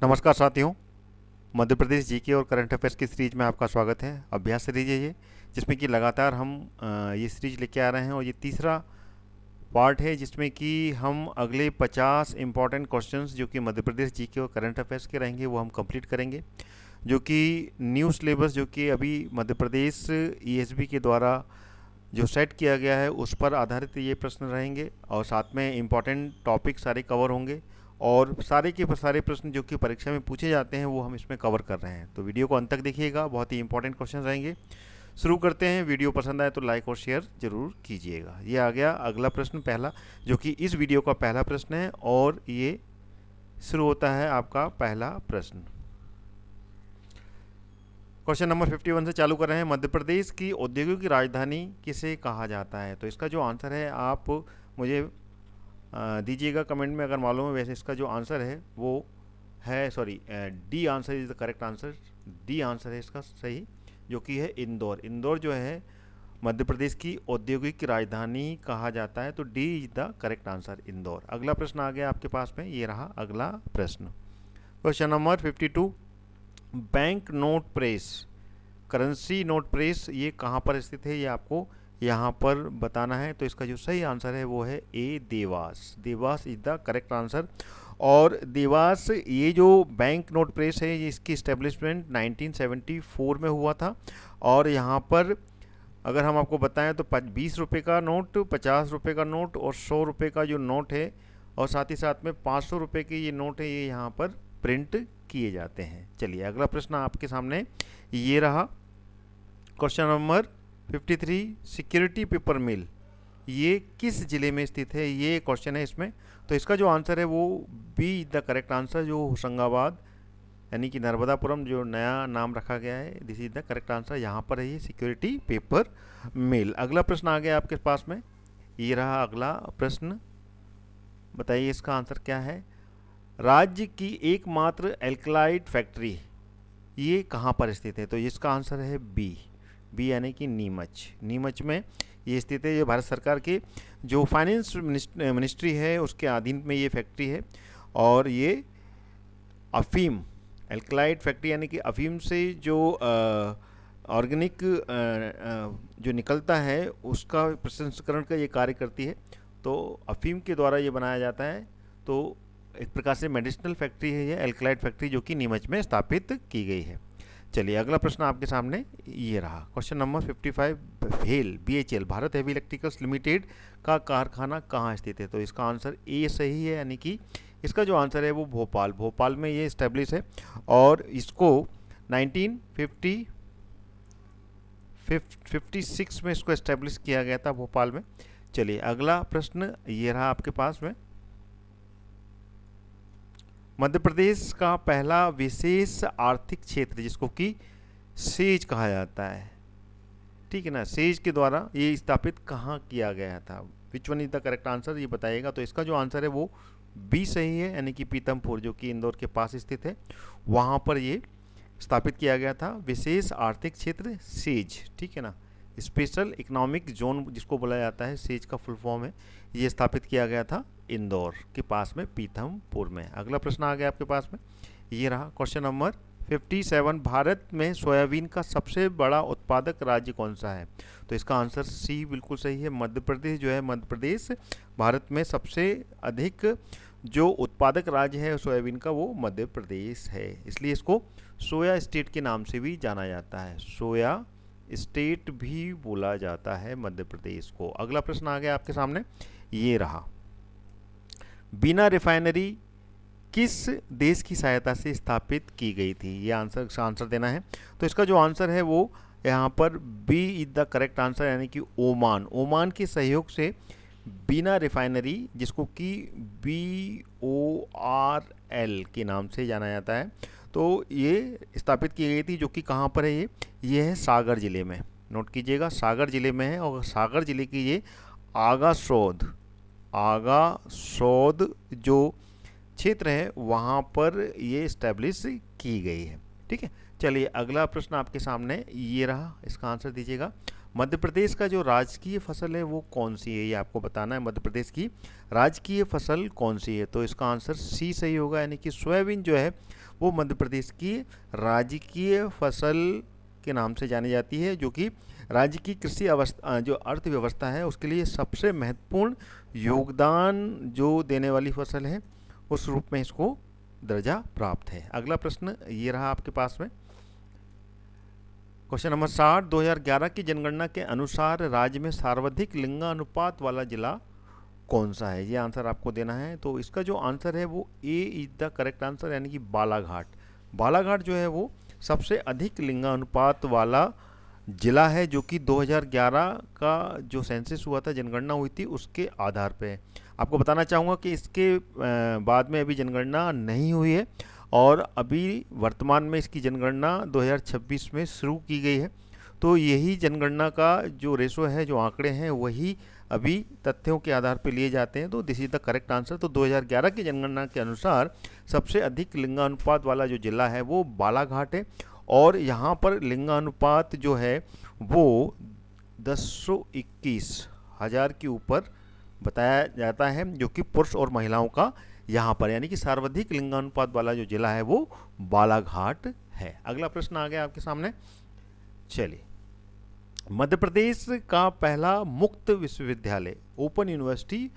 नमस्कार साथियों। मध्य प्रदेश जीके और करंट अफेयर्स की सीरीज में आपका स्वागत है। अभ्यास सीरीज है ये, जिसमें कि लगातार हम ये सीरीज लेके आ रहे हैं और ये तीसरा पार्ट है जिसमें कि हम अगले 50 इंपॉर्टेंट क्वेश्चंस जो कि मध्य प्रदेश जीके और करंट अफेयर्स के रहेंगे वो हम कंप्लीट करेंगे। जो कि न्यू सिलेबस जो कि अभी मध्य प्रदेश ईएसबी के द्वारा जो सेट किया गया है उस पर आधारित ये प्रश्न रहेंगे और साथ में इम्पॉर्टेंट टॉपिक सारे कवर होंगे और सारे के सारे प्रश्न जो कि परीक्षा में पूछे जाते हैं वो हम इसमें कवर कर रहे हैं। तो वीडियो को अंत तक देखिएगा, बहुत ही इंपॉर्टेंट क्वेश्चन रहेंगे। शुरू करते हैं। वीडियो पसंद आए तो लाइक और शेयर जरूर कीजिएगा। ये आ गया अगला प्रश्न पहला, जो कि इस वीडियो का पहला प्रश्न है और ये शुरू होता है आपका पहला प्रश्न। क्वेश्चन नंबर 51 से चालू कर रहे हैं। मध्य प्रदेश की औद्योगिक की राजधानी किसे कहा जाता है? तो इसका जो आंसर है आप मुझे दीजिएगा कमेंट में अगर मालूम है। वैसे इसका जो आंसर है वो है D answer is the correct answer. D answer है इसका सही, जो कि है इंदौर। इंदौर जो है मध्य प्रदेश की औद्योगिक राजधानी कहा जाता है, तो D is the correct answer, Indore. अगला प्रश्न आ गया आपके पास में, ये रहा अगला प्रश्न। Question number 52, bank note press, currency note press, ये कहाँ पर स्थित है ये आपको यहाँ पर बताना है। तो इसका जो सही आंसर है वो है A, Dewas. Dewas is the correct answer. और देवास, ये जो बैंक नोट प्रेस है ये इसकी इस्टेब्लिशमेंट 1974 में हुआ था। और यहाँ पर अगर हम आपको बताएं तो 20 रुपये का नोट, 50 रुपये का नोट और 100 रुपये का जो नोट है और साथ ही साथ में 500 रुपये के ये नोट है, ये यहाँ पर प्रिंट किए जाते हैं। चलिए अगला प्रश्न आपके सामने ये रहा। क्वेश्चन नंबर 53, सिक्योरिटी पेपर मिल, ये किस ज़िले में स्थित है? ये क्वेश्चन है इसमें। तो इसका जो आंसर है वो B is the correct answer, जो होशंगाबाद यानी कि नर्मदापुरम जो नया नाम रखा गया है, this is the correct answer. यहाँ पर है ये सिक्योरिटी पेपर मिल। अगला प्रश्न आ गया आपके पास में, ये रहा अगला प्रश्न। बताइए इसका आंसर क्या है? राज्य की एकमात्र एल्कलाइड फैक्ट्री ये कहाँ पर स्थित है? तो इसका आंसर है बी, बी यानी कि नीमच। नीमच में ये स्थित है। ये भारत सरकार के जो फाइनेंस मिनिस्ट्री है उसके अधीन में ये फैक्ट्री है। और ये अफीम एल्कलाइड फैक्ट्री यानी कि अफीम से जो ऑर्गेनिक जो निकलता है उसका प्रसंस्करण का ये कार्य करती है। तो अफीम के द्वारा ये बनाया जाता है। तो एक प्रकार से मेडिसिनल फैक्ट्री है ये एल्कलाइड फैक्ट्री, जो कि नीमच में स्थापित की गई है। चलिए अगला प्रश्न आपके सामने ये रहा। क्वेश्चन नंबर 55, भेल BHEL Bharat heavy electricals limited का कारखाना कहाँ स्थित है? तो इसका आंसर ए सही है, यानी कि इसका जो आंसर है वो भोपाल में ये इस्टेब्लिश है। और इसको 1956 में इसको इस्टेब्लिश किया गया था भोपाल में। चलिए अगला प्रश्न ये रहा आपके पास में। मध्य प्रदेश का पहला विशेष आर्थिक क्षेत्र जिसको कि सेज कहा जाता है, ठीक है ना, सेज के द्वारा ये स्थापित कहाँ किया गया था? Which one is the correct answer, ये बताइएगा। तो इसका जो आंसर है वो बी सही है, यानी कि पीतमपुर, जो कि इंदौर के पास स्थित है, वहाँ पर ये स्थापित किया गया था विशेष आर्थिक क्षेत्र सेज, ठीक है ना। स्पेशल इकोनॉमिक जोन जिसको बोला जाता है, सेज का फुल फॉर्म है। ये स्थापित किया गया था इंदौर के पास में, पीथमपुर में। अगला प्रश्न आ गया आपके पास में, ये रहा क्वेश्चन नंबर 57, भारत में सोयाबीन का सबसे बड़ा उत्पादक राज्य कौन सा है? तो इसका आंसर सी बिल्कुल सही है, मध्य प्रदेश जो है। मध्य प्रदेश भारत में सबसे अधिक जो उत्पादक राज्य है सोयाबीन का वो मध्य प्रदेश है, इसलिए इसको सोया स्टेट के नाम से भी जाना जाता है। सोया स्टेट भी बोला जाता है मध्य प्रदेश को। अगला प्रश्न आ गया आपके सामने, ये रहा। बीना रिफाइनरी किस देश की सहायता से स्थापित की गई थी? ये आंसर देना है। तो इसका जो आंसर है वो यहाँ पर B is the correct answer, यानी कि ओमान के सहयोग से बीना रिफाइनरी, जिसको कि BORL के नाम से जाना जाता है, तो ये स्थापित की गई थी, जो कि कहाँ पर है ये है सागर ज़िले में। नोट कीजिएगा, सागर ज़िले में है। और सागर ज़िले की ये आगासौद जो क्षेत्र है वहाँ पर ये इस्टेब्लिश की गई है, ठीक है। चलिए अगला प्रश्न आपके सामने ये रहा, इसका आंसर दीजिएगा। मध्य प्रदेश का जो राजकीय फसल है वो कौन सी है, ये आपको बताना है। मध्य प्रदेश की राजकीय फसल कौन सी है, तो इसका आंसर सी सही होगा, यानी कि सोयाबीन जो है वो मध्य प्रदेश की राजकीय फसल के नाम से जानी जाती है, जो कि राज्य की कृषि अवस्था जो अर्थव्यवस्था है उसके लिए सबसे महत्वपूर्ण योगदान जो देने वाली फसल है, उस रूप में इसको दर्जा प्राप्त है। अगला प्रश्न ये रहा आपके पास में, क्वेश्चन नंबर 60, 2011 की जनगणना के अनुसार राज्य में सर्वाधिक लिंगानुपात वाला जिला कौन सा है, ये आंसर आपको देना है। तो इसका जो आंसर है वो ए इज द करेक्ट आंसर, यानी कि बालाघाट। बालाघाट जो है वो सबसे अधिक लिंगानुपात वाला जिला है, जो कि 2011 का जो सेंसस हुआ था, जनगणना हुई थी, उसके आधार पे है। आपको बताना चाहूँगा कि इसके बाद में अभी जनगणना नहीं हुई है और अभी वर्तमान में इसकी जनगणना 2026 में शुरू की गई है। तो यही जनगणना का जो रेशो है, जो आंकड़े हैं, वही अभी तथ्यों के आधार पर लिए जाते हैं। तो this is the correct answer. तो 2011 की जनगणना के अनुसार सबसे अधिक लिंगानुपात वाला जो जिला है वो बालाघाट है, और यहाँ पर लिंगानुपात जो है वो 1021 हज़ार के ऊपर बताया जाता है, जो कि पुरुष और महिलाओं का यहाँ पर, यानी कि सर्वाधिक लिंगानुपात वाला जो जिला है वो बालाघाट है। अगला प्रश्न आ गया आपके सामने। चलिए, मध्य प्रदेश का पहला मुक्त विश्वविद्यालय ओपन यूनिवर्सिटी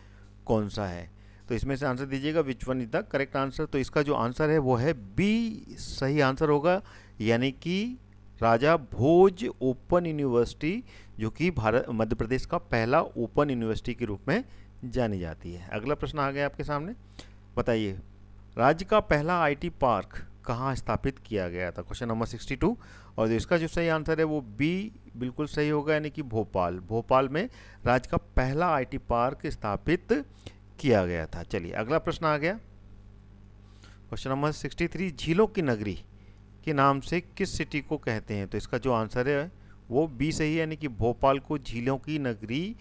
कौन सा है, तो इसमें से आंसर दीजिएगा, which one is the correct answer. तो इसका जो आंसर है वो है बी सही आंसर होगा, यानी कि राजा भोज ओपन यूनिवर्सिटी, जो कि मध्य प्रदेश का पहला ओपन यूनिवर्सिटी के रूप में जानी जाती है। अगला प्रश्न आ गया आपके सामने, बताइए राज्य का पहला आईटी पार्क कहाँ स्थापित किया गया था, क्वेश्चन नंबर 62। और इसका जो सही आंसर है वो बी बिल्कुल सही होगा, यानी कि भोपाल। भोपाल में राज्य का पहला आईटी पार्क स्थापित किया गया था। चलिए, अगला प्रश्न आ गया, क्वेश्चन नंबर 63, झीलों की नगरी के नाम से किस सिटी को कहते हैं, तो इसका जो आंसर है वो बी सही है, यानी कि भोपाल को झीलों की नगरी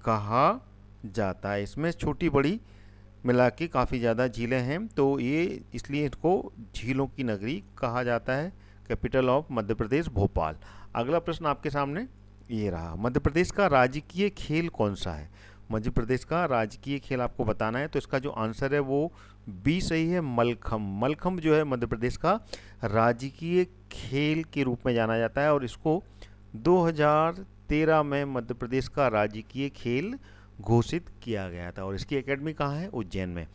कहा जाता है। इसमें छोटी बड़ी मिला के काफ़ी ज़्यादा झीलें हैं, तो ये इसलिए इसको झीलों की नगरी कहा जाता है। Capital of Madhya Pradesh Bhopal. अगला प्रश्न आपके सामने ये रहा, मध्य प्रदेश का राजकीय खेल कौन सा है, मध्य प्रदेश का राजकीय खेल आपको बताना है। तो इसका जो आंसर है वो बी सही है, मलखम। मलखम जो है मध्य प्रदेश का राजकीय खेल के रूप में जाना जाता है, और इसको 2013 में मध्य प्रदेश का राजकीय खेल घोषित किया गया था। और इसकी एकेडमी कहाँ है, उज्जैन में।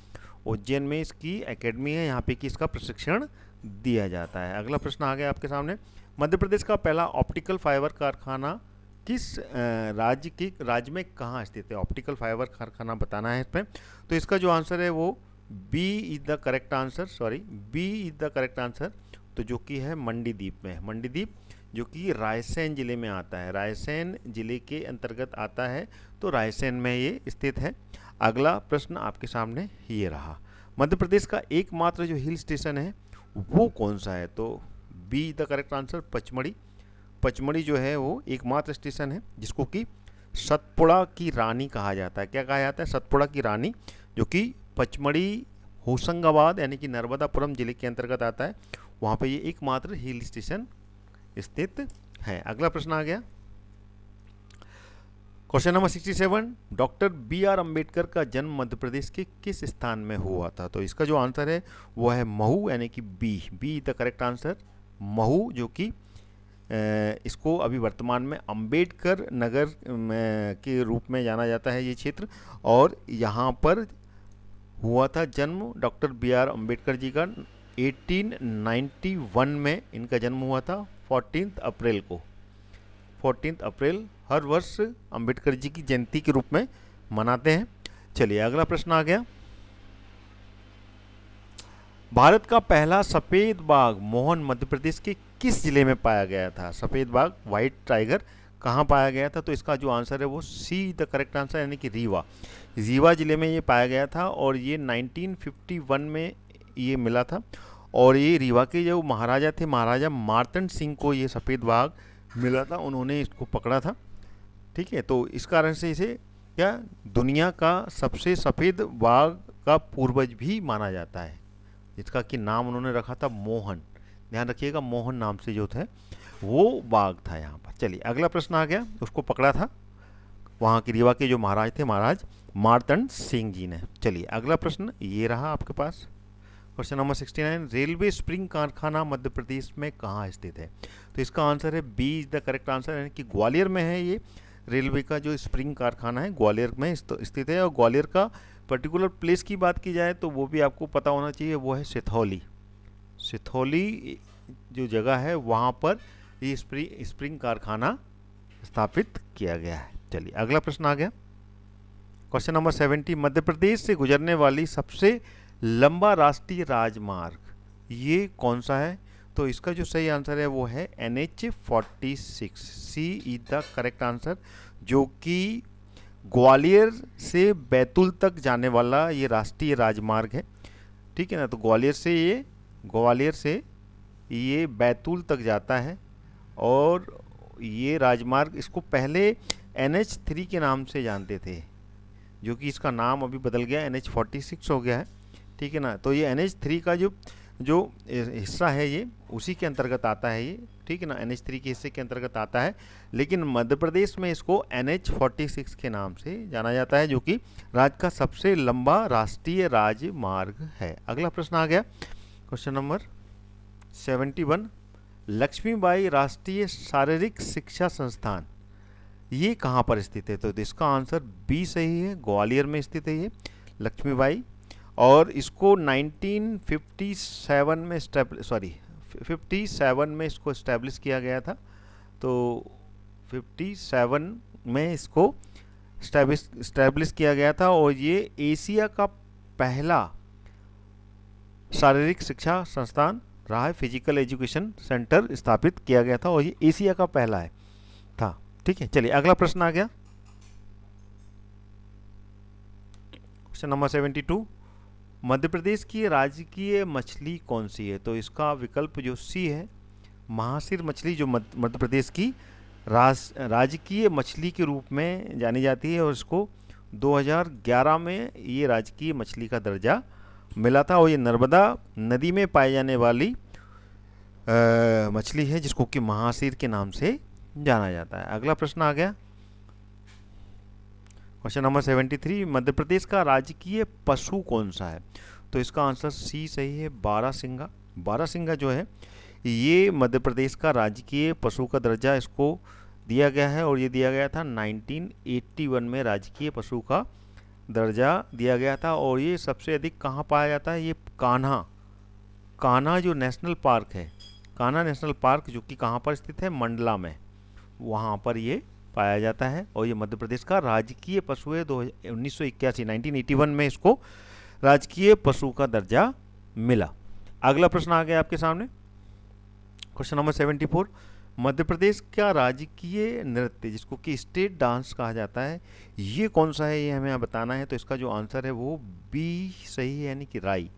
उज्जैन में इसकी एकेडमी है, यहाँ पे कि इसका प्रशिक्षण दिया जाता है। अगला प्रश्न आ गया आपके सामने, मध्य प्रदेश का पहला ऑप्टिकल फाइबर कारखाना किस राज्य में कहाँ स्थित है, ऑप्टिकल फाइबर कारखाना बताना है इसमें। तो इसका जो आंसर है वो B is the correct answer, B is the correct answer, तो जो कि है मंडीदीप में। मंडीदीप जो कि रायसेन जिले में आता है, रायसेन जिले के अंतर्गत आता है, तो रायसेन में ये स्थित है। अगला प्रश्न आपके सामने ये रहा, मध्य प्रदेश का एकमात्र जो हिल स्टेशन है वो कौन सा है, तो be the correct answer, Pachmarhi. Pachmarhi जो है वो एकमात्र स्टेशन है जिसको कि सतपुड़ा की रानी कहा जाता है। क्या कहा जाता है, सतपुड़ा की रानी, जो कि पचमढ़ी होशंगाबाद यानी कि नर्मदापुरम जिले के अंतर्गत आता है, वहाँ पे ये एकमात्र हिल स्टेशन स्थित है। अगला प्रश्न आ गया, question number 67, doctor B R. Ambedkar का जन्म मध्य प्रदेश के किस स्थान में हुआ था, तो इसका जो आंसर है वो है महू, यानी कि be the correct answer, Mhow, जो कि इसको अभी वर्तमान में अम्बेडकर नगर के रूप में जाना जाता है ये क्षेत्र, और यहाँ पर हुआ था जन्म डॉक्टर बी.आर. अम्बेडकर जी का 1891 में इनका जन्म हुआ था, 14 अप्रैल को। 14 अप्रैल हर वर्ष अम्बेडकर जी की जयंती के रूप में मनाते हैं। चलिए, अगला प्रश्न आ गया, भारत का पहला सफ़ेद बाघ मोहन मध्य प्रदेश के किस जिले में पाया गया था, सफ़ेद बाघ व्हाइट टाइगर कहाँ पाया गया था, तो इसका जो आंसर है वो सी द करेक्ट आंसर, यानी कि रीवा। रीवा जिले में ये पाया गया था, और ये 1951 में ये मिला था, और ये रीवा के जो महाराजा थे, महाराजा मार्तंड सिंह को ये सफ़ेद बाघ मिला था, उन्होंने इसको पकड़ा था। ठीक है, तो इस कारण से इसे क्या दुनिया का सबसे सफ़ेद बाघ का पूर्वज भी माना जाता है, जिसका कि नाम उन्होंने रखा था मोहन। ध्यान रखिएगा, मोहन नाम से जो थे वो बाघ था यहाँ पर। चलिए अगला प्रश्न आ गया, उसको पकड़ा था वहाँ की रीवा के जो महाराज थे, महाराज मार्तंड सिंह जी ने। चलिए अगला प्रश्न ये रहा आपके पास, क्वेश्चन नंबर 69, रेलवे स्प्रिंग कारखाना मध्य प्रदेश में कहाँ स्थित है? तो इसका आंसर है B is the correct answer, यानी कि ग्वालियर में है ये रेलवे का जो स्प्रिंग कारखाना है, ग्वालियर में स्थित है। और ग्वालियर का पर्टिकुलर प्लेस की बात की जाए तो वो भी आपको पता होना चाहिए, वो है सिथौली। सिथौली जो जगह है वहाँ पर ये स्प्रिंग कारखाना स्थापित किया गया है। चलिए अगला प्रश्न आ गया, क्वेश्चन नंबर 70, मध्य प्रदेश से गुजरने वाली सबसे लंबा राष्ट्रीय राजमार्ग ये कौन सा है? तो इसका जो सही आंसर है वो है NH46, C is the correct answer, जो कि ग्वालियर से बैतूल तक जाने वाला ये राष्ट्रीय राजमार्ग है। ठीक है ना, तो ग्वालियर से ये बैतूल तक जाता है। और ये राजमार्ग, इसको पहले NH3 के नाम से जानते थे, जो कि इसका नाम अभी बदल गया, NH46 हो गया है। ठीक है ना, तो ये NH3 का जो हिस्सा है ये उसी के अंतर्गत आता है ये। ठीक है ना, NH3 के हिस्से के अंतर्गत आता है, लेकिन मध्य प्रदेश में इसको NH46 के नाम से जाना जाता है, जो कि राज्य का सबसे लंबा राष्ट्रीय राजमार्ग है। अगला प्रश्न आ गया, क्वेश्चन नंबर 71, लक्ष्मीबाई राष्ट्रीय शारीरिक शिक्षा संस्थान ये कहाँ पर स्थित है? तो इसका आंसर बी सही है, ग्वालियर में स्थित है ये लक्ष्मीबाई। और इसको 1957 में 57 में इसको इस्टेब्लिश किया गया था। तो 57 में इसको इस्टेब्लिश किया गया था, और ये एशिया का पहला शारीरिक शिक्षा संस्थान रहा है, फिजिकल एजुकेशन सेंटर स्थापित किया गया था, और ये एशिया का पहला है था। ठीक है, चलिए अगला प्रश्न आ गया, क्वेश्चन नंबर 72, मध्य प्रदेश की राजकीय मछली कौन सी है? तो इसका विकल्प जो सी है, महासिर मछली, जो मध्य प्रदेश की राजकीय मछली के रूप में जानी जाती है, और इसको 2011 में ये राजकीय मछली का दर्जा मिला था। और ये नर्मदा नदी में पाई जाने वाली मछली है, जिसको कि महासिर के नाम से जाना जाता है। अगला प्रश्न आ गया, क्वेश्चन नंबर 73, मध्य प्रदेश का राजकीय पशु कौन सा है? तो इसका आंसर सी सही है, बारहसिंगा। बारहसिंगा जो है ये मध्य प्रदेश का राजकीय पशु का दर्जा इसको दिया गया है, और ये दिया गया था 1981 में राजकीय पशु का दर्जा दिया गया था। और ये सबसे अधिक कहाँ पाया जाता है? ये कान्हा जो नेशनल पार्क है, कान्हा नेशनल पार्क, जो कि कहाँ पर स्थित है? मंडला में, वहाँ पर ये पाया जाता है। और ये मध्य प्रदेश का राजकीय पशु है। 1981 में इसको राजकीय पशु का दर्जा मिला। अगला प्रश्न आ गया आपके सामने, क्वेश्चन नंबर 74, मध्य प्रदेश का राजकीय नृत्य जिसको कि स्टेट डांस कहा जाता है ये कौन सा है? ये हमें यहाँ बताना है। तो इसका जो आंसर है वो बी सही है, यानी कि राई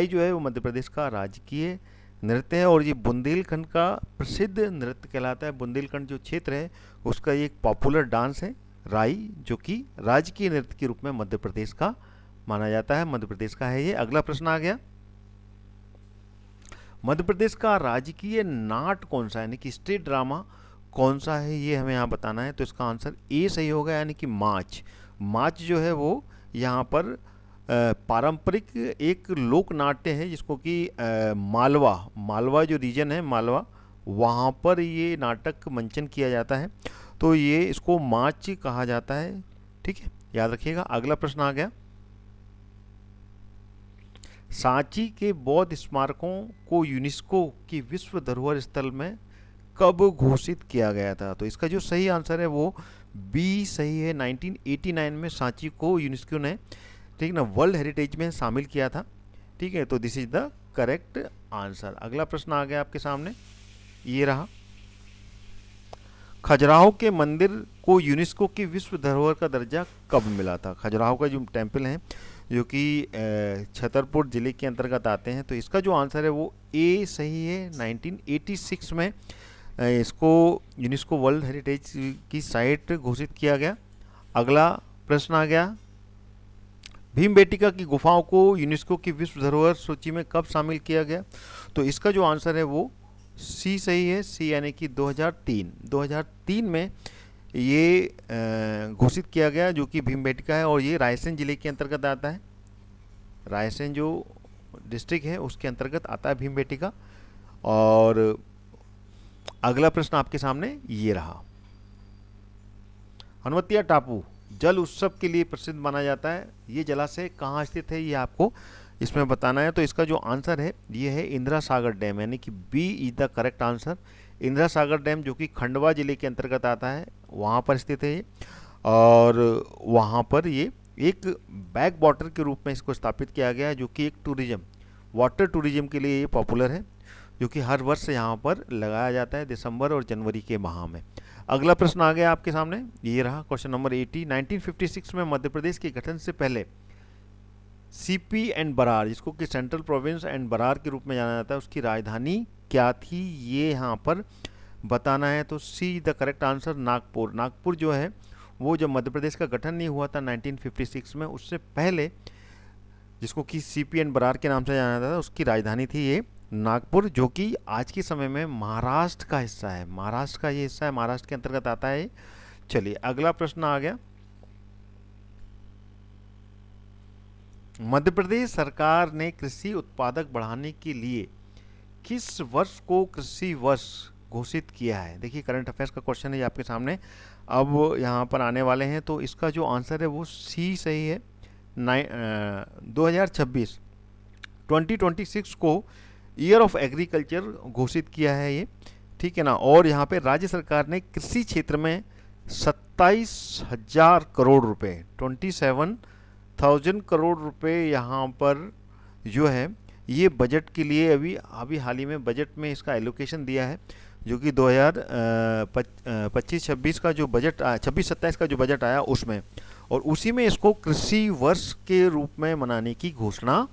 जो है वो मध्य प्रदेश का राजकीय नृत्य है, और ये बुंदेलखंड का प्रसिद्ध नृत्य कहलाता है। बुंदेलखंड जो क्षेत्र है उसका ये एक पॉपुलर डांस है राई, जो कि राजकीय नृत्य के रूप में मध्य प्रदेश का माना जाता है। मध्य प्रदेश का है ये। अगला प्रश्न आ गया, मध्य प्रदेश का राजकीय नाट कौन सा है, यानी कि स्टेट ड्रामा कौन सा है, ये हमें यहाँ बताना है। तो इसका आंसर ए सही होगा, यानी कि माच जो है वो यहाँ पर पारंपरिक एक लोक नाट्य है, जिसको कि मालवा जो रीजन है, मालवा, वहाँ पर ये नाटक मंचन किया जाता है। तो ये इसको माच कहा जाता है। ठीक है, याद रखिएगा। अगला प्रश्न आ गया, सांची के बौद्ध स्मारकों को यूनेस्को की विश्व धरोहर स्थल में कब घोषित किया गया था? तो इसका जो सही आंसर है वो बी सही है। 1989 में सांची को यूनेस्को ने, ठीक ना, वर्ल्ड हेरिटेज में शामिल किया था। ठीक है, तो this is the correct answer. अगला प्रश्न आ गया आपके सामने, ये रहा, खजुराहो के मंदिर को यूनेस्को की विश्व धरोहर का दर्जा कब मिला था? खजुराहो का जो टेम्पल है, जो कि छतरपुर जिले के अंतर्गत आते हैं। तो इसका जो आंसर है वो ए सही है। 1986 में इसको यूनेस्को वर्ल्ड हेरिटेज की साइट घोषित किया गया। अगला प्रश्न आ गया, भीमबेटका की गुफाओं को यूनेस्को की विश्व धरोहर सूची में कब शामिल किया गया? तो इसका जो आंसर है वो सी सही है, सी यानी कि 2003 में ये घोषित किया गया, जो कि भीमबेटका है और ये रायसेन जिले के अंतर्गत आता है। रायसेन जो डिस्ट्रिक्ट है उसके अंतर्गत आता है भीमबेटका। और अगला प्रश्न आपके सामने ये रहा। हनुवतिया टापू जल उत्सव के लिए प्रसिद्ध माना जाता है। ये जलाशय कहाँ स्थित है ये आपको इसमें बताना है। तो इसका जो आंसर है ये है इंदिरा सागर डैम, यानी कि B is the correct answer. Indira Sagar dam जो कि खंडवा जिले के अंतर्गत आता है, वहाँ पर स्थित है ये। और वहाँ पर ये एक बैक वाटर के रूप में इसको स्थापित किया गया है, जो कि एक टूरिज्म, वाटर टूरिज्म के लिए ये पॉपुलर है, जो कि हर वर्ष यहाँ पर लगाया जाता है दिसंबर और जनवरी के माह में। अगला प्रश्न आ गया आपके सामने, ये रहा क्वेश्चन नंबर 80। 1956 में मध्य प्रदेश के गठन से पहले सीपी एंड बरार, जिसको कि सेंट्रल प्रोविंस एंड बरार के रूप में जाना जाता है, उसकी राजधानी क्या थी ये यहाँ पर बताना है। तो see the correct answer Nagpur. Nagpur जो है वो जब मध्य प्रदेश का गठन नहीं हुआ था 1956 में, उससे पहले जिसको कि सीपी एंड बरार के नाम से जाना जाता था, उसकी राजधानी थी ये नागपुर, जो कि आज के समय में महाराष्ट्र का हिस्सा है। महाराष्ट्र का ये हिस्सा है, महाराष्ट्र के अंतर्गत आता है। चलिए अगला प्रश्न आ गया। मध्य प्रदेश सरकार ने कृषि उत्पादक बढ़ाने के लिए किस वर्ष को कृषि वर्ष घोषित किया है? देखिए करंट अफेयर्स का क्वेश्चन है ये आपके सामने अब यहाँ पर आने वाले हैं। तो इसका जो आंसर है वो सी सही है। 2026 को ईयर ऑफ एग्रीकल्चर घोषित किया है ये, ठीक है ना। और यहाँ पे राज्य सरकार ने कृषि क्षेत्र में 27,000 करोड़ रुपए, 27,000 करोड़ रुपए यहाँ पर जो है ये बजट के लिए अभी हाल ही में बजट में इसका एलोकेशन दिया है, जो कि 2025-26 का जो बजट 26-27 का जो बजट आया उसमें, और उसी में इसको कृषि वर्ष के रूप में मनाने की घोषणा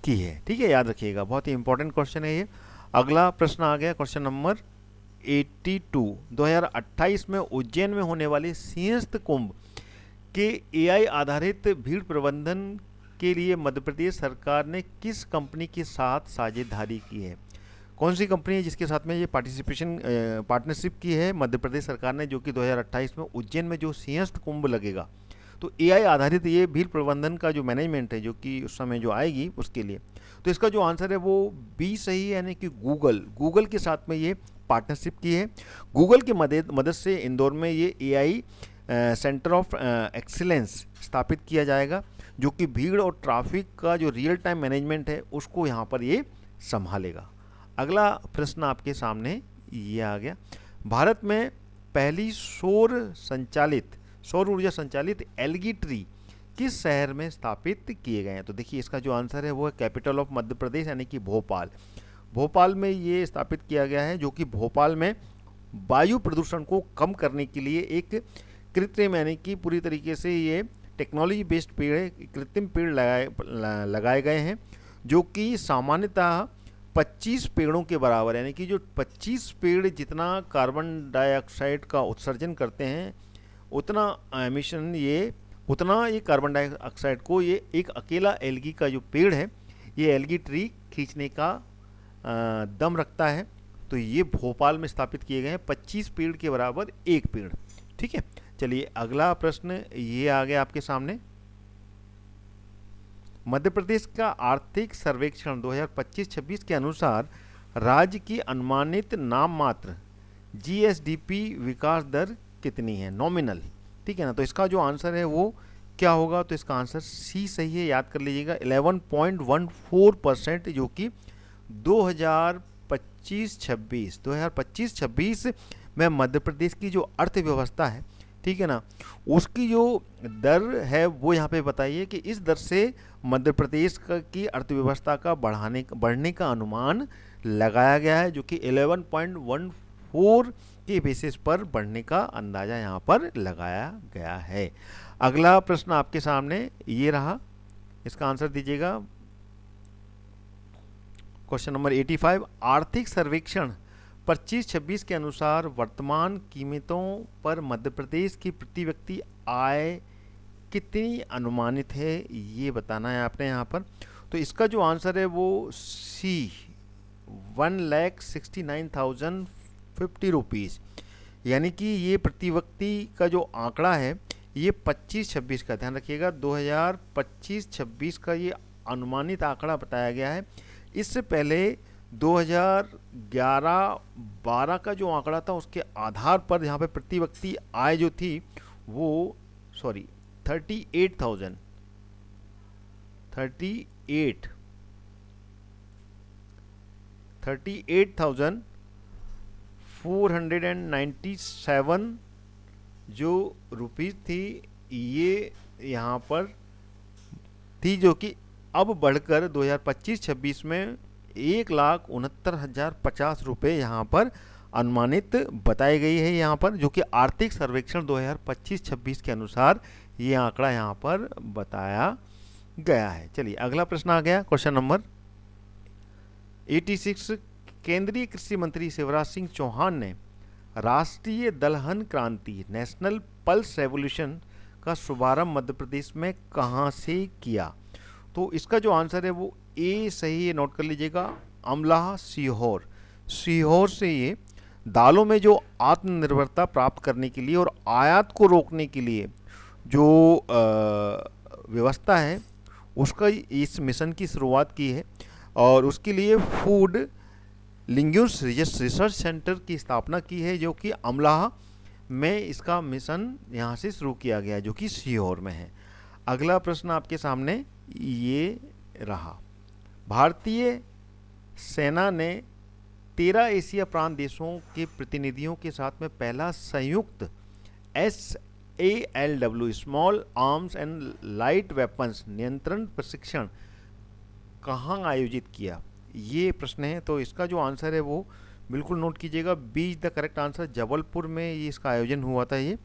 की है। ठीक है, याद रखिएगा, बहुत ही इंपॉर्टेंट क्वेश्चन है ये। अगला प्रश्न आ गया क्वेश्चन नंबर 82। 2028 में उज्जैन में होने वाले सिंहस्थ कुंभ के एआई आधारित भीड़ प्रबंधन के लिए मध्य प्रदेश सरकार ने किस कंपनी के साथ साझेदारी की है? कौन सी कंपनी है जिसके साथ में ये पार्टनरशिप की है मध्य प्रदेश सरकार ने, जो कि 2028 में उज्जैन में जो सिंहस्थ कुंभ लगेगा, तो एआई आधारित ये भीड़ प्रबंधन का जो मैनेजमेंट है जो कि उस समय जो आएगी उसके लिए। तो इसका जो आंसर है वो बी सही है, यानी कि गूगल के साथ में ये पार्टनरशिप की है। गूगल की मदद से इंदौर में ये एआई सेंटर ऑफ एक्सीलेंस स्थापित किया जाएगा, जो कि भीड़ और ट्रैफिक का जो रियल टाइम मैनेजमेंट है उसको यहाँ पर ये संभालेगा। अगला प्रश्न आपके सामने ये आ गया। भारत में पहली सौर ऊर्जा संचालित एलगी ट्री किस शहर में स्थापित किए गए हैं? तो देखिए इसका जो आंसर है वो है कैपिटल ऑफ मध्य प्रदेश, यानी कि भोपाल। भोपाल में ये स्थापित किया गया है, जो कि भोपाल में वायु प्रदूषण को कम करने के लिए एक कृत्रिम, यानी कि पूरी तरीके से ये टेक्नोलॉजी बेस्ड पेड़ है, कृत्रिम पेड़ लगाए गए हैं, जो कि सामान्यतः 25 पेड़ों के बराबर, यानी कि जो 25 पेड़ जितना कार्बन डाइऑक्साइड का उत्सर्जन करते हैं उतना ये कार्बन डाइऑक्साइड को ये एक अकेला एल्गी का जो पेड़ है, ये एल्गी ट्री खींचने का दम रखता है। तो ये भोपाल में स्थापित किए गए हैं, 25 पेड़ के बराबर एक पेड़। ठीक है, चलिए अगला प्रश्न ये आ गया आपके सामने। मध्य प्रदेश का आर्थिक सर्वेक्षण 2025-26 के अनुसार राज्य की अनुमानित नाम मात्र जीएसडीपी विकास दर कितनी है, नॉमिनल? ठीक है ना। तो इसका जो आंसर है वो क्या होगा? तो इसका आंसर सी सही है, याद कर लीजिएगा, 11.14%, जो कि 2025-26 में मध्य प्रदेश की जो अर्थव्यवस्था है, ठीक है ना, उसकी जो दर है वो यहाँ पे बताइए कि इस दर से मध्य प्रदेश की अर्थव्यवस्था का बढ़ने का अनुमान लगाया गया है, जो कि 11.14 के बेसिस पर बढ़ने का अंदाजा यहाँ पर लगाया गया है। अगला प्रश्न आपके सामने ये रहा, इसका आंसर दीजिएगा। Question number 85। आर्थिक सर्वेक्षण 25-26 के अनुसार वर्तमान कीमतों पर मध्य प्रदेश की प्रति व्यक्ति आय कितनी अनुमानित है ये बताना है आपने यहाँ पर। तो इसका जो आंसर है वो सी 1,69,050 रुपीज़, यानी कि ये प्रति व्यक्ति का जो आंकड़ा है ये 25-26 का, ध्यान रखिएगा 2025-26 का ये अनुमानित आंकड़ा बताया गया है। इससे पहले 2011-12 का जो आंकड़ा था उसके आधार पर यहाँ पे प्रति व्यक्ति आय जो थी वो 38,497 जो रुपीज़ थी ये यहाँ पर थी, जो कि अब बढ़कर 2025-26 में 1,69,050 रुपये यहाँ पर अनुमानित बताई गई है यहाँ पर, जो कि आर्थिक सर्वेक्षण 2025-26 के अनुसार ये आंकड़ा यहाँ पर बताया गया है। चलिए अगला प्रश्न आ गया, क्वेश्चन नंबर 86। केंद्रीय कृषि मंत्री शिवराज सिंह चौहान ने राष्ट्रीय दलहन क्रांति नेशनल पल्स रेवोल्यूशन का शुभारंभ मध्य प्रदेश में कहाँ से किया? तो इसका जो आंसर है वो ए सही है, नोट कर लीजिएगा, अमलाह सीहोर। सीहोर से ये दालों में जो आत्मनिर्भरता प्राप्त करने के लिए और आयात को रोकने के लिए जो व्यवस्था है उसका इस मिशन की शुरुआत की है, और उसके लिए फूड लिंग्यूस रिसर्च सेंटर की स्थापना की है, जो कि अमलाह में इसका मिशन यहाँ से शुरू किया गया है, जो कि सीहोर में है। अगला प्रश्न आपके सामने ये रहा, भारतीय सेना ने 13 एशिया प्रांत देशों के प्रतिनिधियों के साथ में पहला संयुक्त SALW small arms and light weapons नियंत्रण प्रशिक्षण कहाँ आयोजित किया? ये प्रश्न है। तो इसका जो आंसर है वो बिल्कुल नोट कीजिएगा, B is the correct answer. Jabalpur में ये इसका आयोजन हुआ था ये,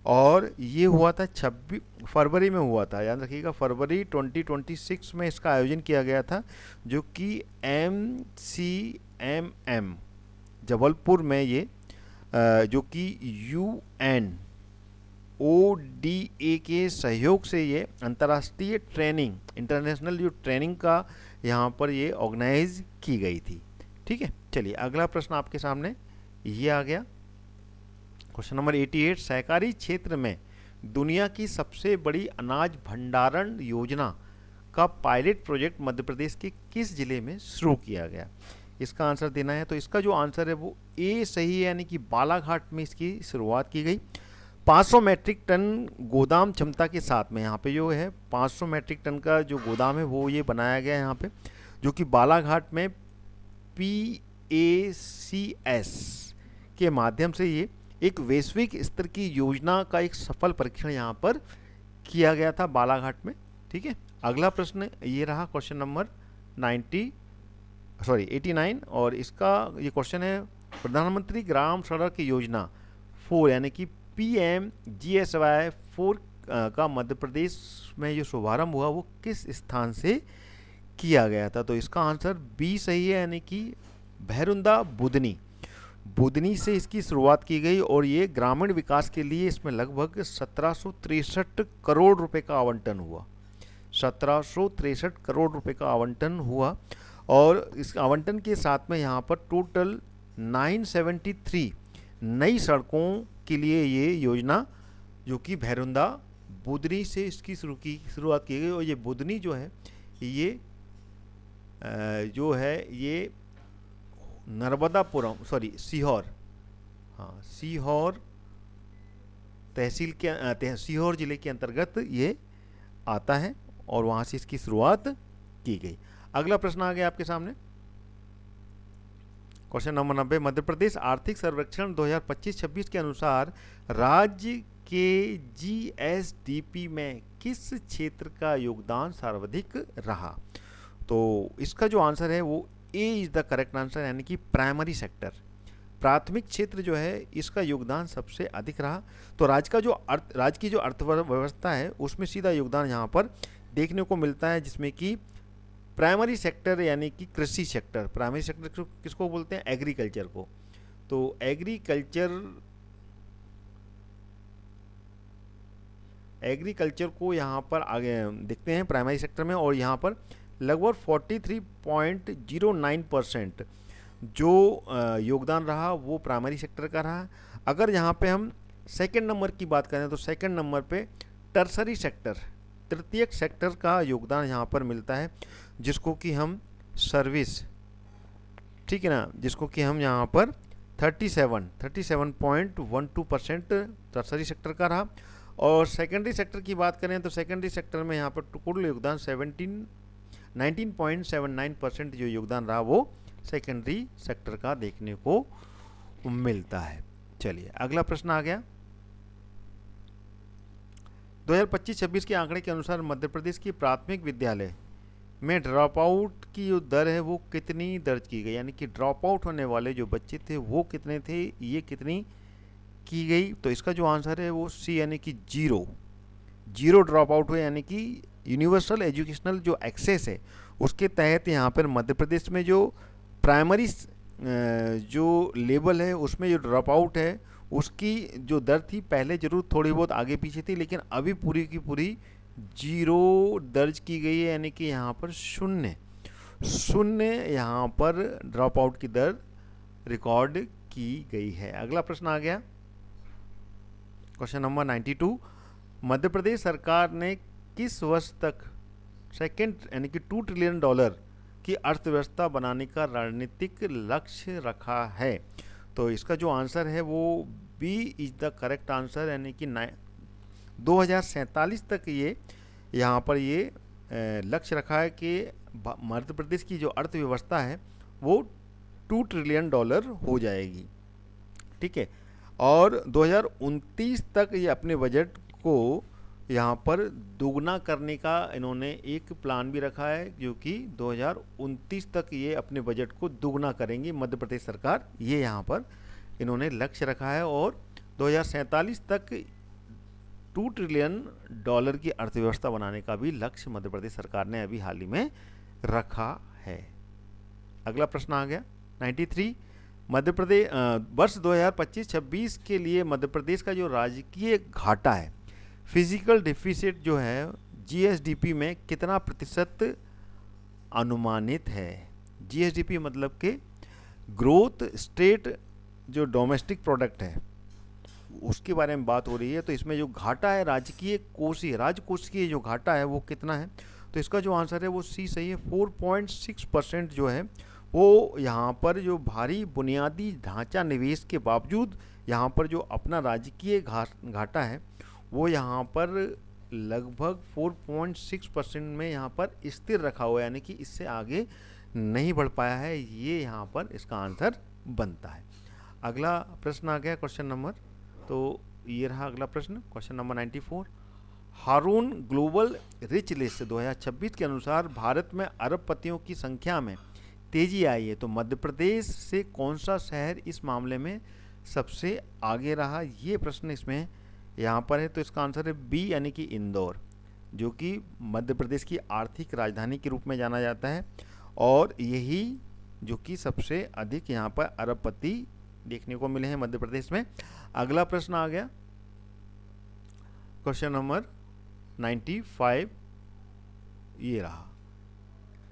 और ये हुआ था 26 फरवरी में हुआ था, याद रखिएगा फरवरी 2026 में इसका आयोजन किया गया था, जो कि MCMM जबलपुर में ये जो कि UNODA के सहयोग से ये अंतर्राष्ट्रीय ट्रेनिंग, इंटरनेशनल जो ट्रेनिंग का यहाँ पर ये ऑर्गेनाइज की गई थी। ठीक है, चलिए अगला प्रश्न आपके सामने ये आ गया, क्वेश्चन नंबर 88। सहकारी क्षेत्र में दुनिया की सबसे बड़ी अनाज भंडारण योजना का पायलट प्रोजेक्ट मध्य प्रदेश के किस जिले में शुरू किया गया? इसका आंसर देना है। तो इसका जो आंसर है वो ए सही है, यानी कि बालाघाट में इसकी शुरुआत की गई। 500 मैट्रिक टन गोदाम क्षमता के साथ में यहाँ पे जो है 500 मैट्रिक टन का जो गोदाम है वो ये बनाया गया है यहाँ पे, जो कि बालाघाट में PACS के माध्यम से ये एक वैश्विक स्तर की योजना का एक सफल परीक्षण यहाँ पर किया गया था बालाघाट में। ठीक है, अगला प्रश्न ये रहा, क्वेश्चन नंबर 89, और इसका ये क्वेश्चन है, प्रधानमंत्री ग्राम सड़क योजना 4 यानी कि PMGSY 4 का मध्य प्रदेश में जो शुभारंभ हुआ वो किस स्थान से किया गया था? तो इसका आंसर बी सही है, यानी कि भैरुंदा बुदनी से इसकी शुरुआत की गई, और ये ग्रामीण विकास के लिए इसमें लगभग 1763 करोड़ रुपए का आवंटन हुआ। 1763 करोड़ रुपए का आवंटन हुआ, और इस आवंटन के साथ में यहाँ पर टोटल 973 नई सड़कों के लिए ये योजना, जो कि भैरुंदा बुदनी से इसकी शुरुआत की गई। और ये बुदनी जो है ये ये नर्मदापुरम सीहोर, हाँ सीहोर तहसील के सीहोर जिले के अंतर्गत ये आता है, और वहाँ से इसकी शुरुआत की गई। अगला प्रश्न आ गया आपके सामने, क्वेश्चन नंबर 90। मध्य प्रदेश आर्थिक सर्वेक्षण 2025-26 के अनुसार राज्य के GSDP में किस क्षेत्र का योगदान सर्वाधिक रहा? तो इसका जो आंसर है वो ए इज द करेक्ट आंसर, यानी कि प्राइमरी सेक्टर, प्राथमिक क्षेत्र जो है इसका योगदान सबसे अधिक रहा। तो राज्य की जो अर्थव्यवस्था है उसमें सीधा योगदान यहाँ पर देखने को मिलता है, जिसमें कि प्राइमरी सेक्टर यानी कि कृषि सेक्टर, प्राइमरी सेक्टर किसको बोलते हैं? एग्रीकल्चर को। एग्रीकल्चर को यहाँ पर आगे देखते हैं प्राइमरी सेक्टर में, और यहाँ पर लगभग 43.09% जो योगदान रहा वो प्राइमरी सेक्टर का रहा। अगर यहाँ पे हम सेकंड नंबर की बात करें तो सेकंड नंबर पे टर्सरी सेक्टर, तृतीयक सेक्टर का योगदान यहाँ पर मिलता है, जिसको कि हम सर्विस, ठीक है ना, जिसको कि हम यहाँ पर 37.12% टर्सरी सेक्टर का रहा। और सेकेंडरी सेक्टर की बात करें तो सेकेंडरी सेक्टर में यहाँ पर कुल योगदान 19.79% जो योगदान रहा वो सेकेंडरी सेक्टर का देखने को मिलता है। चलिए अगला प्रश्न आ गया। 2025-26 के आंकड़े के अनुसार मध्य प्रदेश की प्राथमिक विद्यालय में ड्रॉप आउट की जो दर है वो कितनी दर्ज की गई, यानी कि ड्रॉप आउट होने वाले जो बच्चे थे वो कितने थे, ये कितनी की गई। तो इसका जो आंसर है वो सी, यानी कि जीरो ड्रॉप आउट हुए, यानी कि यूनिवर्सल एजुकेशनल जो एक्सेस है उसके तहत यहाँ पर मध्य प्रदेश में जो प्राइमरी जो लेवल है उसमें जो ड्रॉप आउट है उसकी जो दर थी पहले जरूर थोड़ी बहुत आगे पीछे थी, लेकिन अभी पूरी की पूरी जीरो दर्ज की गई है, यानी कि यहाँ पर शून्य यहाँ पर ड्रॉप आउट की दर रिकॉर्ड की गई है। अगला प्रश्न आ गया, क्वेश्चन नंबर 92। मध्य प्रदेश सरकार ने किस वर्ष तक सेकेंड यानी कि $2 ट्रिलियन की अर्थव्यवस्था बनाने का रणनीतिक लक्ष्य रखा है। तो इसका जो आंसर है वो B is the correct answer, यानी कि 2047 तक ये यहाँ पर ये लक्ष्य रखा है कि मध्य प्रदेश की जो अर्थव्यवस्था है वो $2 ट्रिलियन हो जाएगी, ठीक है। और 2029 तक ये अपने बजट को यहाँ पर दोगुना करने का इन्होंने एक प्लान भी रखा है, जो कि 2029 तक ये अपने बजट को दोगुना करेंगे मध्य प्रदेश सरकार, ये यहाँ पर इन्होंने लक्ष्य रखा है। और 2047 तक $2 ट्रिलियन की अर्थव्यवस्था बनाने का भी लक्ष्य मध्य प्रदेश सरकार ने अभी हाल ही में रखा है। अगला प्रश्न आ गया 93। मध्य प्रदेश वर्ष 2025-26 के लिए मध्य प्रदेश का जो राजकीय घाटा है, फिजिकल डिफिसिट जो है जीएसडीपी में कितना प्रतिशत अनुमानित है। जीएसडीपी मतलब के ग्रोथ स्टेट जो डोमेस्टिक प्रोडक्ट है उसके बारे में बात हो रही है। तो इसमें जो घाटा है राजकोषीय जो घाटा है वो कितना है, तो इसका जो आंसर है वो सी सही है। 4.6% जो है वो यहाँ पर जो भारी बुनियादी ढांचा निवेश के बावजूद यहाँ पर जो अपना राजकीय घाटा है वो यहाँ पर लगभग 4.6% में यहाँ पर स्थिर रखा हुआ है, यानी कि इससे आगे नहीं बढ़ पाया है, ये यहाँ पर इसका आंसर बनता है। अगला प्रश्न आ गया क्वेश्चन नंबर, तो ये रहा अगला प्रश्न, क्वेश्चन नंबर 94। हारून ग्लोबल रिच लिस्ट 2026 के अनुसार भारत में अरबपतियों की संख्या में तेजी आई है, तो मध्य प्रदेश से कौन सा शहर इस मामले में सबसे आगे रहा, ये प्रश्न इसमें यहाँ पर है। तो इसका आंसर है बी, यानी कि इंदौर, जो कि मध्य प्रदेश की आर्थिक राजधानी के रूप में जाना जाता है, और यही जो कि सबसे अधिक यहाँ पर अरबपति देखने को मिले हैं मध्य प्रदेश में। अगला प्रश्न आ गया क्वेश्चन नंबर 95, ये रहा।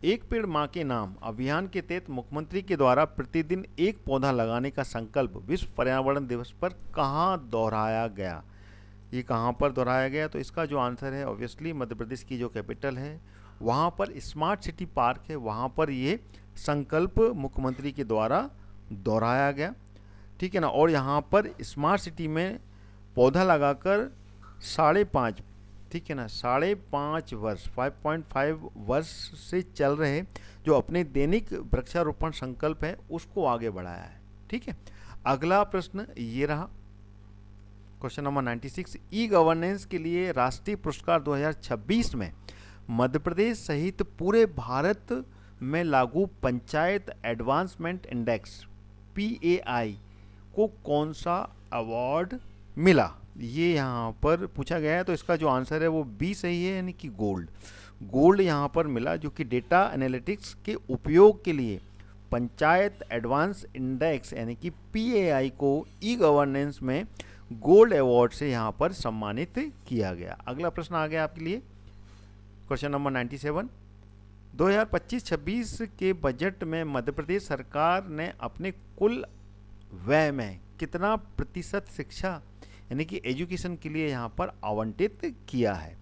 एक पेड़ मां के नाम अभियान के तहत मुख्यमंत्री के द्वारा प्रतिदिन एक पौधा लगाने का संकल्प विश्व पर्यावरण दिवस पर कहाँ दोहराया गया, ये कहाँ पर दोहराया गया। तो इसका जो आंसर है ऑब्वियसली मध्य प्रदेश की जो कैपिटल है वहाँ पर स्मार्ट सिटी पार्क है, वहाँ पर ये संकल्प मुख्यमंत्री के द्वारा दोहराया गया, ठीक है ना। और यहाँ पर स्मार्ट सिटी में पौधा लगाकर 5.5, ठीक है ना, 5.5 वर्ष 5.5 वर्ष से चल रहे जो अपने दैनिक वृक्षारोपण संकल्प है उसको आगे बढ़ाया है, ठीक है। अगला प्रश्न ये रहा क्वेश्चन नंबर 96। ई गवर्नेंस के लिए राष्ट्रीय पुरस्कार 2026 में मध्य प्रदेश सहित पूरे भारत में लागू पंचायत एडवांसमेंट इंडेक्स PAI को कौन सा अवार्ड मिला, ये यहाँ पर पूछा गया है। तो इसका जो आंसर है वो बी सही है, यानी कि गोल्ड यहाँ पर मिला, जो कि डेटा एनालिटिक्स के उपयोग के लिए पंचायत एडवांस इंडेक्स यानी कि PAI को ई गवर्नेंस में गोल्ड अवार्ड से यहाँ पर सम्मानित किया गया। अगला प्रश्न आ गया आपके लिए, क्वेश्चन नंबर 97। 2025-26 के बजट में मध्य प्रदेश सरकार ने अपने कुल व्यय में कितना प्रतिशत शिक्षा यानी कि एजुकेशन के लिए यहाँ पर आवंटित किया है,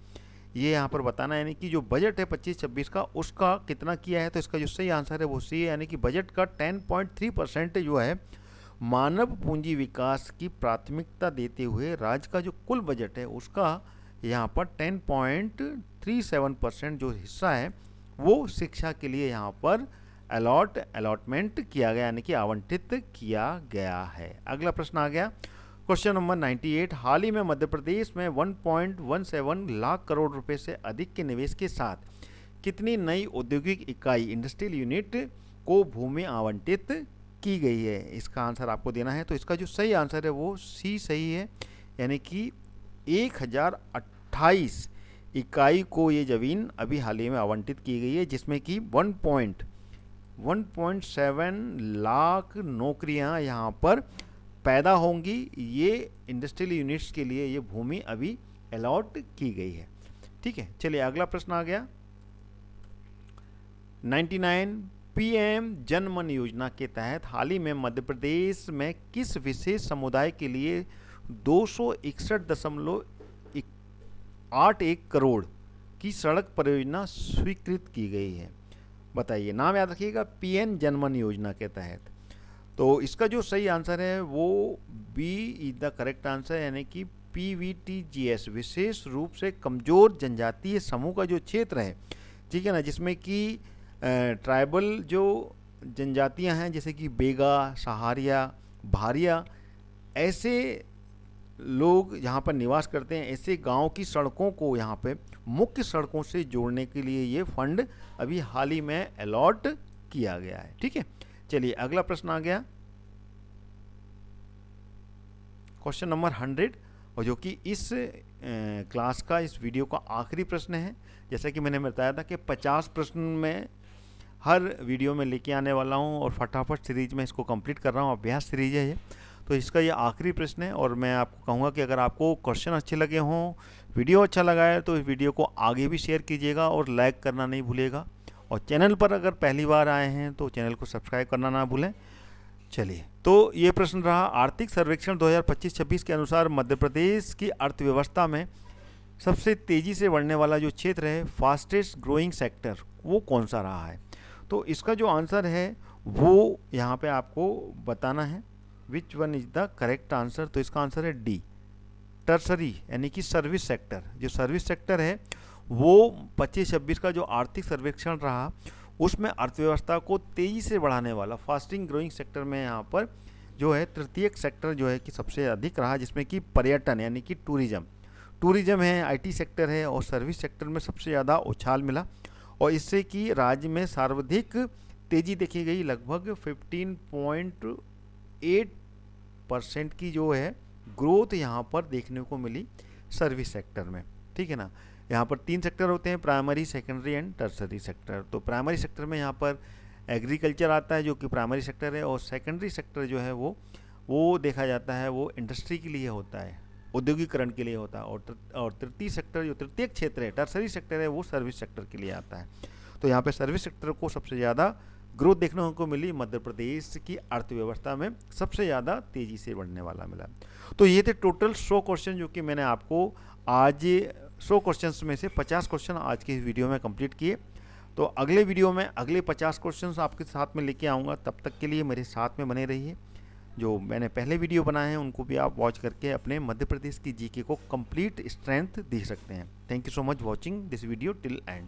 ये यहाँ पर बताना है। यानी कि जो बजट है 25-26 का उसका कितना किया है, तो इसका जो सही आंसर है वो सी है। यानी कि बजट का 10.3% जो है मानव पूंजी विकास की प्राथमिकता देते हुए राज्य का जो कुल बजट है उसका यहाँ पर 10.37% जो हिस्सा है वो शिक्षा के लिए यहाँ पर अलॉटमेंट किया गया यानी कि आवंटित किया गया है। अगला प्रश्न आ गया, क्वेश्चन नंबर 98। हाल ही में मध्य प्रदेश में 1.17 लाख करोड़ रुपए से अधिक के निवेश के साथ कितनी नई औद्योगिक इकाई इंडस्ट्रियल यूनिट को भूमि आवंटित की गई है, इसका आंसर आपको देना है। तो इसका जो सही आंसर है वो सी सही है, यानी कि 1028 इकाई को ये ज़मीन अभी हाल ही में आवंटित की गई है, जिसमें कि 1.7 लाख नौकरियां यहाँ पर पैदा होंगी। ये इंडस्ट्रियल यूनिट्स के लिए ये भूमि अभी अलॉट की गई है। ठीक है, चलिए अगला प्रश्न आ गया 99। पीएम जन मन योजना के तहत हाल ही में मध्य प्रदेश में किस विशेष समुदाय के लिए 261.81 करोड़ की सड़क परियोजना स्वीकृत की गई है, बताइए। नाम याद रखिएगा, पीएम जन मन योजना के तहत। तो इसका जो सही आंसर है वो B is the correct answer, यानी कि PVTGS विशेष रूप से कमजोर जनजातीय समूह का जो क्षेत्र है, ठीक है ना, जिसमें कि ट्राइबल जो जनजातियां हैं जैसे कि बेगा, सहारिया, भारिया, ऐसे लोग यहाँ पर निवास करते हैं। ऐसे गांव की सड़कों को यहाँ पे मुख्य सड़कों से जोड़ने के लिए ये फंड अभी हाल ही में अलॉट किया गया है। ठीक है, चलिए अगला प्रश्न आ गया, क्वेश्चन नंबर 100, और जो कि इस क्लास का, इस वीडियो का आखिरी प्रश्न है। जैसा कि मैंने बताया था कि 50 प्रश्न में हर वीडियो में लेके आने वाला हूं और फटाफट सीरीज में इसको कंप्लीट कर रहा हूं। अभ्यास सीरीज है ये, तो इसका ये आखिरी प्रश्न है। और मैं आपको कहूँगा कि अगर आपको क्वेश्चन अच्छे लगे हों, वीडियो अच्छा लगा है, तो इस वीडियो को आगे भी शेयर कीजिएगा और लाइक करना नहीं भूलिएगा। और चैनल पर अगर पहली बार आए हैं तो चैनल को सब्सक्राइब करना ना भूलें। चलिए, तो ये प्रश्न रहा, आर्थिक सर्वेक्षण 2025-26 के अनुसार मध्य प्रदेश की अर्थव्यवस्था में सबसे तेज़ी से बढ़ने वाला जो क्षेत्र है, फास्टेस्ट ग्रोइंग सेक्टर, वो कौन सा रहा है। तो इसका जो आंसर है वो यहाँ पे आपको बताना है, which one is the correct answer. तो इसका आंसर है डी, टर्सरी, यानी कि सर्विस सेक्टर। जो सर्विस सेक्टर है वो 25-26 का जो आर्थिक सर्वेक्षण रहा उसमें अर्थव्यवस्था को तेज़ी से बढ़ाने वाला फास्टिंग ग्रोइंग सेक्टर में यहाँ पर जो है तृतीयक सेक्टर जो है कि सबसे अधिक रहा, जिसमें कि पर्यटन यानी कि टूरिज्म है, IT सेक्टर है, और सर्विस सेक्टर में सबसे ज़्यादा उछाल मिला। और इससे कि राज्य में सर्वाधिक तेज़ी देखी गई, लगभग 15.8% की जो है ग्रोथ यहाँ पर देखने को मिली सर्विस सेक्टर में। ठीक है ना, यहाँ पर 3 सेक्टर होते हैं, primary, secondary and tertiary sector. तो प्राइमरी सेक्टर में यहाँ पर एग्रीकल्चर आता है जो कि प्राइमरी सेक्टर है, और सेकेंडरी सेक्टर जो है वो देखा जाता है वो इंडस्ट्री के लिए होता है, औद्योगिकरण के लिए होता है। और तृतीय सेक्टर जो तृतीयक क्षेत्र है, टर्सरी सेक्टर है, वो सर्विस सेक्टर के लिए आता है। तो यहाँ पे सर्विस सेक्टर को सबसे ज़्यादा ग्रोथ देखने को मिली, मध्य प्रदेश की अर्थव्यवस्था में सबसे ज़्यादा तेज़ी से बढ़ने वाला मिला। तो ये थे टोटल 100 क्वेश्चन जो कि मैंने आपको आज 100 क्वेश्चंस में से 50 क्वेश्चन आज के इस वीडियो में कंप्लीट किए। तो अगले वीडियो में अगले 50 क्वेश्चंस आपके साथ में लेके आऊँगा। तब तक के लिए मेरे साथ में बने रहिए। जो मैंने पहले वीडियो बनाए हैं उनको भी आप वॉच करके अपने मध्य प्रदेश की GK को कंप्लीट स्ट्रेंथ दे सकते हैं। Thank you so much watching this video till and.